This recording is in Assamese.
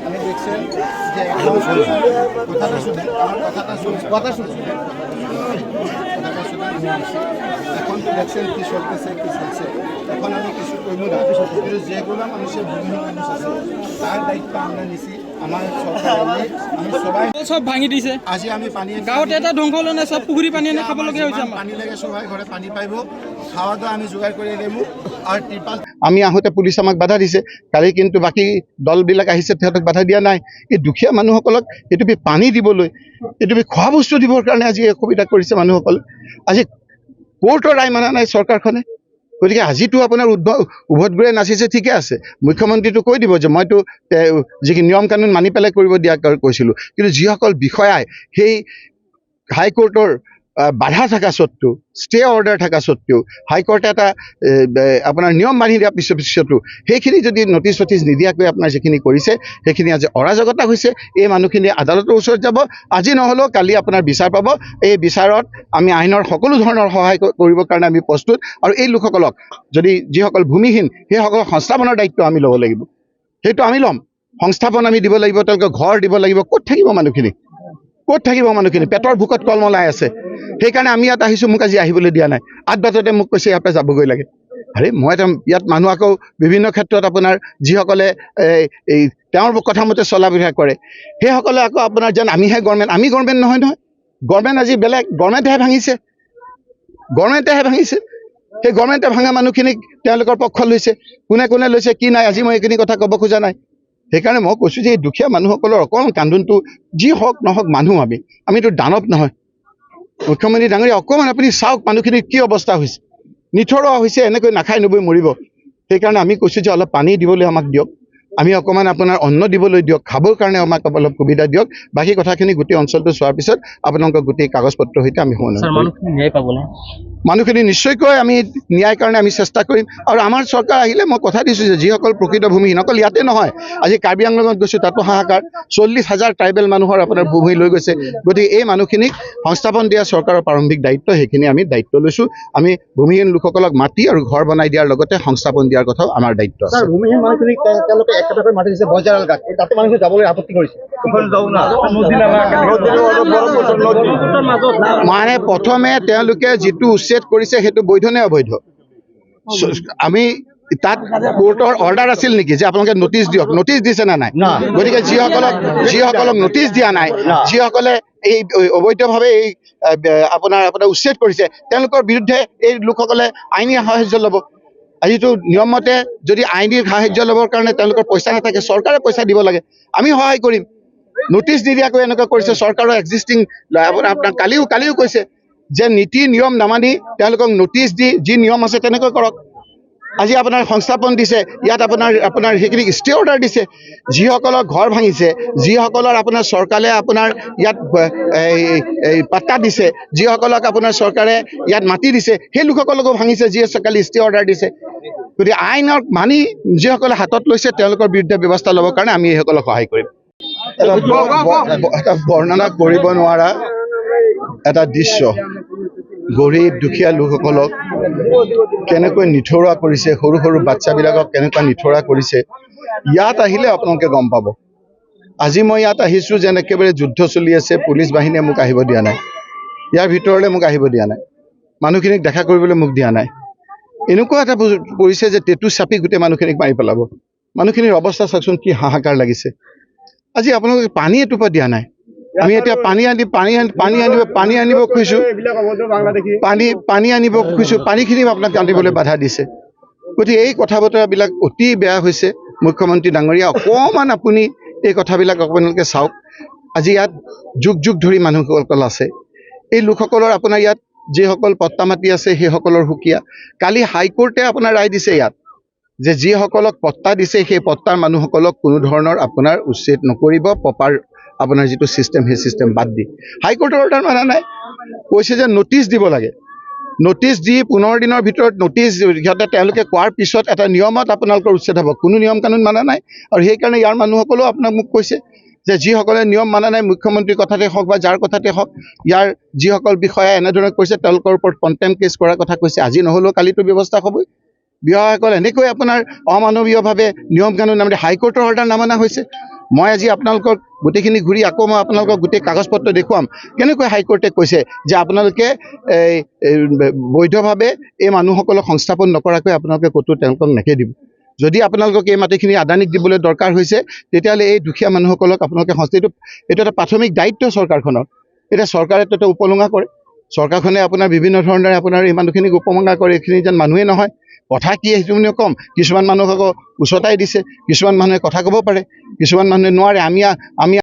আমি দেখছেন যে কথা শুনুন এখন তো দেখছেন কি চলতেছে কি চলছে এখন আমি কিছু করব না কিন্তু যেগুলো মানুষের বিভিন্ন মানুষ আছে তার দায়িত্ব আমরা নিছি আমার সরকার আমি সবাই সব ভাঙি দিছে আজি আমি পানী গাঁৱত এটা ধ্বংস হলে না সব পুখুৰী পানী এনে খাবলগীয়া হৈছে আমাৰ পানী লাগে সবাই ঘৰে পানী পাইব খাওয়া দাওয়া আমি যোগাৰ কৰি দিম আৰু ত্ৰিপাল আমি আহোঁতে পুলিচ আমাক বাধা দিছে কালি কিন্তু বাকী দলবিলাক আহিছে তেহেঁতক বাধা দিয়া নাই এই দুখীয়া মানুহসকলক এইটো পানী দিবলৈ এইটো খোৱা বস্তু দিবৰ কাৰণে আজি অসুবিধা কৰিছে মানুহসকলে আজি কোৰ্টৰ ৰায় মানা নাই চৰকাৰখনে গতিকে আজিতো আপোনাৰ উভতগুৰে নাচিছে ঠিকে আছে মুখ্যমন্ত্ৰীটো কৈ দিব যে মইতো যিখিনি নিয়ম কানুন মানি পেলাই কৰিব দিয়া কৈছিলোঁ কিন্তু যিসকল বিষয়াই সেই হাইকোৰ্টৰ বাধা থকা স্বত্বেও ষ্টে অৰ্ডাৰ থকা স্বত্বেও হাইকোৰ্টে এটা আপোনাৰ নিয়ম মানি দিয়াৰ পিছতো সেইখিনি যদি নটিচ নিদিয়াকৈ আপোনাৰ যিখিনি কৰিছে সেইখিনি আজি অৰাজকতা হৈছে এই মানুহখিনি আদালতৰ ওচৰত যাব আজি নহ'লেও কালি আপোনাৰ বিচাৰ পাব এই বিচাৰত আমি আইনৰ সকলো ধৰণৰ সহায় কৰিবৰ কাৰণে আমি প্ৰস্তুত আৰু এই লোকসকলক যদি যিসকল ভূমিহীন সেইসকলক সংস্থাপনৰ দায়িত্ব আমি ল'ব লাগিব সেইটো আমি ল'ম সংস্থাপন আমি দিব লাগিব তেওঁলোকক ঘৰ দিব লাগিব ক'ত থাকিব মানুহখিনি পেটৰ ভোকত কলমলাই আছে সেইকাৰণে আমি ইয়াত আহিছোঁ মোক আজি আহিবলৈ দিয়া নাই আঠবাটতে মোক কৈছে ইয়াৰ পৰা যাবগৈ লাগে আৰে মই ইয়াত মানুহ আকৌ বিভিন্ন ক্ষেত্ৰত আপোনাৰ যিসকলে এই তেওঁৰ কথামতে চলা বিধা কৰে সেইসকলে আকৌ আপোনাৰ যেন আমিহে গভৰ্ণমেণ্ট আমি গভৰ্ণমেণ্ট নহয় গভৰ্ণমেণ্ট আজি বেলেগ গভৰ্ণমেণ্টেহে ভাঙিছে সেই গভৰ্ণমেণ্টে ভাঙা মানুহখিনিক তেওঁলোকৰ পক্ষ লৈছে কোনে লৈছে কি নাই আজি মই এইখিনি কথা ক'ব খোজা নাই সেইকাৰণে মই কৈছোঁ যে এই দুখীয়া মানুহসকলৰ অকণমান কান্দোনটো যি হওক নহওক মানুহ আমিতো দানৱ নহয় মুখ্যমন্ত্ৰী ডাঙৰীয়া অকণমান আপুনি চাওক মানুহখিনিৰ কি অৱস্থা হৈছে নিথৰুৱা হৈছে এনেকৈ নাখাই নবৈ মৰিব সেইকাৰণে আমি কৈছোঁ যে অলপ পানী দিবলৈ আমাক দিয়ক আমি অকণমান আপোনাৰ অন্ন দিবলৈ দিয়ক খাবৰ কাৰণে আমাক অলপ সুবিধা দিয়ক বাকী কথাখিনি গোটেই অঞ্চলটো চোৱাৰ পিছত আপোনালোকৰ গোটেই কাগজ পত্ৰৰ সৈতে আমি মানুহখিনি নিশ্চয়কৈ আমি ন্যায়ৰ কাৰণে আমি চেষ্টা কৰিম আৰু আমাৰ চৰকাৰ আহিলে মই কথা দিছোঁ যে যিসকল প্ৰকৃত ভূমিহীন অকল ইয়াতে নহয় আজি কাৰ্বি আংলঙত গৈছোঁ তাতো হাহাকাৰ 40,000 ট্ৰাইবেল মানুহৰ আপোনাৰ ভূমি লৈ গৈছে গতিকে এই মানুহখিনিক সংস্থাপন দিয়া চৰকাৰৰ প্ৰাৰম্ভিক দায়িত্ব সেইখিনি আমি দায়িত্ব লৈছোঁ আমি ভূমিহীন লোকসকলক মাটি আৰু ঘৰ বনাই দিয়াৰ লগতে সংস্থাপন দিয়াৰ কথাও আমাৰ দায়িত্ব আছে ভূমিহীন মানুহখিনিক তেওঁলোকে একেটাকৈ মাটি দিছে বজাৰৰ গাত তাতে মানুহে যাবলৈ আপত্তি কৰিছে মানে প্ৰথমে তেওঁলোকে যিটো উচ্ছেদ কৰিছে সেইটো বৈধ নে অবৈধ আমি তাত কোৰ্টৰ অৰ্ডাৰ আছিল নেকি যে আপোনালোকে নটিচ দিয়ক নটিচ দিছে নে নাই গতিকে যিসকলক নটিচ দিয়া নাই যিসকলে এই অবৈধভাৱে এই আপোনাৰ উচ্ছেদ কৰিছে তেওঁলোকৰ বিৰুদ্ধে এই লোকসকলে আইনী সাহায্য ল'ব আজিতো নিয়মমতে যদি আইনী সাহায্য ল'বৰ কাৰণে তেওঁলোকৰ পইচা নাথাকে চৰকাৰে পইচা দিব লাগে আমি সহায় কৰিম নটিচ নিদিয়াকৈ এনেকুৱা কৰিছে চৰকাৰৰ এক্সিষ্টিং আপোনাৰ কালিও কৈছে যে নীতি নিয়ম নামানি তেওঁলোকক নটিচ দি যি নিয়ম আছে তেনেকৈ কৰক আজি আপোনাৰ সংস্থাপন দিছে ইয়াত আপোনাৰ সেইখিনি ষ্টে অৰ্ডাৰ দিছে যিসকলৰ ঘৰ ভাঙিছে যিসকলৰ আপোনাৰ চৰকাৰে আপোনাৰ ইয়াত এই পাট্টা দিছে যিসকলক আপোনাৰ চৰকাৰে ইয়াত মাটি দিছে সেই লোকসকলকো ভাঙিছে যিয়ে কালি ষ্টে অৰ্ডাৰ দিছে গতিকে আইনক মানি যিসকলে হাতত লৈছে তেওঁলোকৰ বিৰুদ্ধে ব্যৱস্থা ল'বৰ কাৰণে আমি এইসকলক সহায় কৰিম এটা বৰ্ণনা কৰিব নোৱাৰা এটা দৃশ্য গৰীব দুখীয়া লোকসকলক কেনেকৈ নিথৰুৱা কৰিছে সৰু সৰু বাচ্চাবিলাকক কেনেকুৱা নিথৰুৱা কৰিছে ইয়াত আহিলে আপোনালোকে গম পাব আজি মই ইয়াত আহিছোঁ যেন একেবাৰে যুদ্ধ চলি আছে পুলিচ বাহিনীয়ে মোক আহিব দিয়া নাই ইয়াৰ ভিতৰলৈ মোক আহিব দিয়া নাই মানুহখিনিক দেখা কৰিবলৈ মোক দিয়া নাই এনেকুৱা এটা পৰিছে যে টেটু চাপি গোটেই মানুহখিনিক মাৰি পেলাব মানুহখিনিৰ অৱস্থা চাওকচোন কি হাহাকাৰ লাগিছে আজি আপোনালোকে পানী এটোপা দিয়া নাই আমি এতিয়া পানী আনিব খুজিছোঁ পানীখিনি আপোনাক আনিবলৈ বাধা দিছে গতিকে এই কথা বতৰাবিলাক অতি বেয়া হৈছে মুখ্যমন্ত্ৰী ডাঙৰীয়া অকণমান আপুনি এই কথাবিলাক আপোনালোকে চাওক আজি ইয়াত যুগ ধৰি মানুহসকল আছে এই লোকসকলৰ আপোনাৰ ইয়াত যিসকল পট্টা মাটি আছে সেইসকলৰ সুকীয়া কালি হাইকোৰ্টে আপোনাৰ ৰায় দিছে ইয়াত যে যিসকলক পট্টা দিছে সেই পট্টাৰ মানুহসকলক কোনো ধৰণৰ আপোনাৰ উচ্ছেদ নকৰিব প্ৰপাৰ আপোনাৰ যিটো চিষ্টেম সেই চিষ্টেম বাদ দি হাইকোৰ্টৰ অৰ্ডাৰ মানা নাই কৈছে যে নটিচ দিব লাগে নটিচ দি 15 দিনৰ ভিতৰত নটিচ সিহঁতে তেওঁলোকে কোৱাৰ পিছত এটা নিয়মত আপোনালোকৰ উচ্ছেদ হ'ব কোনো নিয়ম কানুন মানা নাই আৰু সেইকাৰণে ইয়াৰ মানুহসকলেও আপোনাক মোক কৈছে যে যিসকলে নিয়ম মানা নাই মুখ্যমন্ত্ৰীৰ কথাতে হওক বা যাৰ কথাতে হওক ইয়াৰ যিসকল বিষয়া এনেধৰণে কৈছে তেওঁলোকৰ ওপৰত কণ্টেম্প কেছ কৰাৰ কথা কৈছে আজি নহ'লেও কালিতো ব্যৱস্থা হ'বই বিষয়াসকল এনেকৈ আপোনাৰ অমানৱীয়ভাৱে নিয়ম কানুন নামেৰে হাইকোৰ্টৰ অৰ্ডাৰ নামানা হৈছে। মই আজি আপোনালোকক গোটেইখিনি ঘূৰি আকৌ মই আপোনালোকক গোটেই কাগজ পত্ৰ দেখুৱাম কেনেকৈ হাইকোৰ্টে কৈছে যে আপোনালোকে বৈধভাৱে এই মানুহসকলক সংস্থাপন নকৰাকৈ আপোনালোকে ক'তো তেওঁলোকক নেখেদিব। যদি আপোনালোকক এই মাটিখিনি আদানীক দিবলৈ দৰকাৰ হৈছে তেতিয়াহ'লে এই দুখীয়া মানুহসকলক আপোনালোকে এইটো এটা প্ৰাথমিক দায়িত্ব চৰকাৰখনৰ। এতিয়া চৰকাৰে তো উপলুঙা কৰে, চৰকাৰখনে আপোনাৰ বিভিন্ন ধৰণেৰে আপোনাৰ এই মানুহখিনিক উপলুঙা কৰে। এইখিনি যেন মানুহে নহয়। কথা কি সেইটো বুলি ক'ম, কিছুমান মানুহক আকৌ উচতাই দিছে, কিছুমান মানুহে কথা ক'ব পাৰে, কিছুমান মানুহে নোৱাৰে। আমি